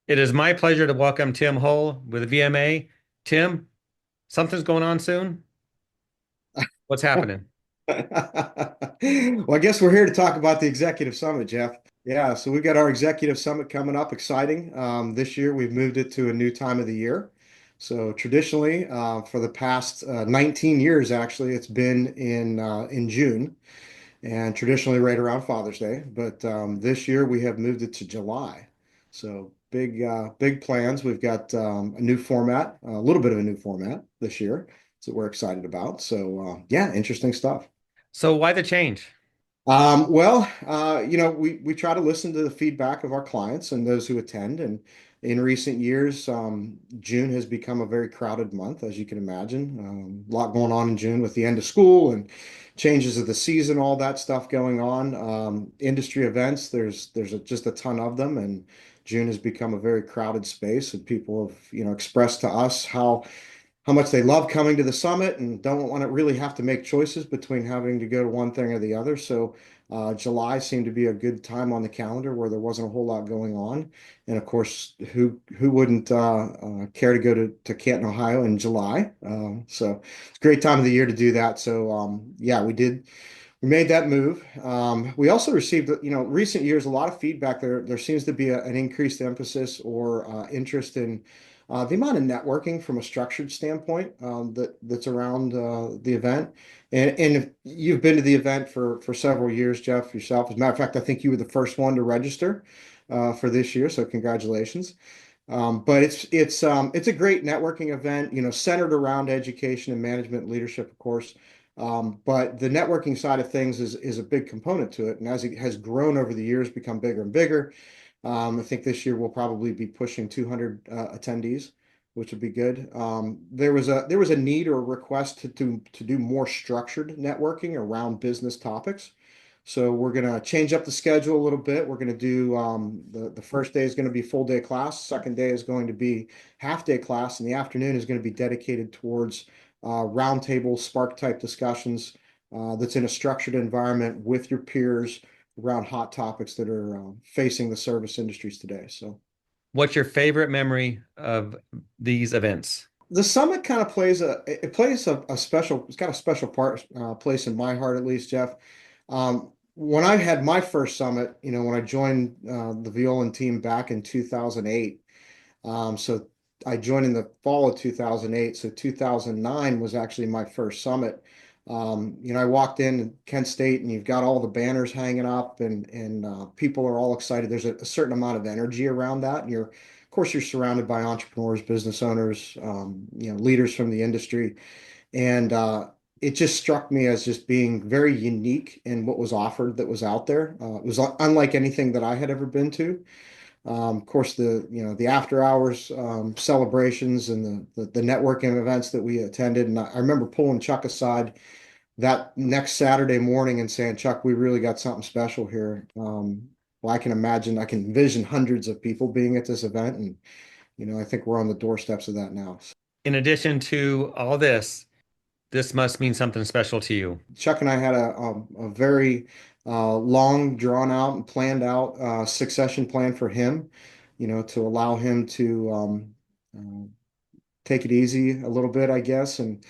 It is my pleasure to welcome Tim Hull with VMA. Tim, something's going on soon. What's happening? Well, I guess we're here to talk about the Executive Summit, Jeff. Yeah, so we've got our Executive Summit coming up, exciting. This year, we've moved it to a new time of the year. So traditionally, for the past 19 years, actually, it's been in June, and traditionally right around Father's Day. But this year, we have moved it to July. So big plans. We've got a new format, a little bit of a new format this year that we're excited about. So yeah, interesting stuff. So why the change? We try to listen to the feedback of our clients and those who attend. And in recent years, June has become a very crowded month, as you can imagine. A lot going on in June with the end of school and changes of the season, all that stuff going on. Industry events, just a ton of them, and June has become a very crowded space. And people have, expressed to us how much they love coming to the summit and don't want to really have to make choices between having to go to one thing or the other. So July seemed to be a good time on the calendar where there wasn't a whole lot going on. And of course, who wouldn't care to go to Canton, Ohio in July? So it's a great time of the year to do that. So yeah, we did. We made that move. We also received, recent years, a lot of feedback. There seems to be an increased emphasis or interest in the amount of networking from a structured standpoint that's around the event. And if you've been to the event for several years, Jeff, yourself. As a matter of fact, I think you were the first one to register for this year, so congratulations. But it's a great networking event, centered around education and management leadership, of course. But the networking side of things is a big component to it. And as it has grown over the years, become bigger and bigger. I think this year we'll probably be pushing 200 attendees, which would be good. There was a need or a request to do more structured networking around business topics. So we're gonna change up the schedule a little bit. We're gonna do the first day is going to be full day class. Second day is going to be half day class, and the afternoon is going to be dedicated towards roundtable spark type discussions that's in a structured environment with your peers around hot topics that are facing the service industries today. So What's your favorite memory of these events? the summit kind of plays a special, it's got a special place in my heart, at least, Jeff. When I had my first summit, when I joined the Violand team back in 2008, so I joined in the fall of 2008. So 2009 was actually my first summit. I walked in Kent State and you've got all the banners hanging up and people are all excited. There's a certain amount of energy around that. And of course, you're surrounded by entrepreneurs, business owners, leaders from the industry. And it just struck me as just being very unique in what was offered that was out there. It was unlike anything that I had ever been to. Of course, the after hours celebrations and the networking events that we attended, and I remember pulling Chuck aside that next Saturday morning and saying, "Chuck, we really got something special here." Well, I can envision hundreds of people being at this event, and I think we're on the doorsteps of that now. In addition to all this must mean something special to you. Chuck and I had a very long, drawn out, and planned out succession plan for him, to allow him to uh, take it easy a little bit, I guess, and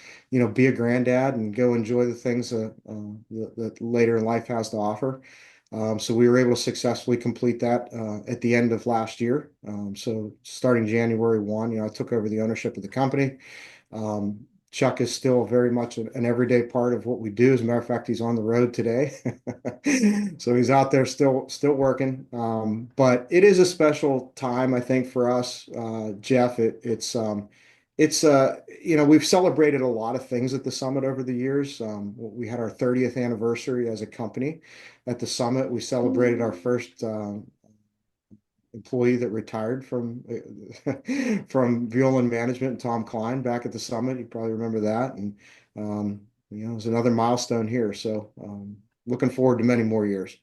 be a granddad and go enjoy the things that later in life has to offer. So we were able to successfully complete that at the end of last year. So starting January 1, I took over the ownership of the company. Um, Chuck is still very much an everyday part of what we do. As a matter of fact, he's on the road today. So he's out there still working. But it is a special time, I think, for us, Jeff. We've celebrated a lot of things at the summit over the years. We had our 30th anniversary as a company at the summit. We celebrated our first employee that retired from from Violand Management, Tom Klein, back at the summit. You probably remember that, and it was another milestone here. So looking forward to many more years.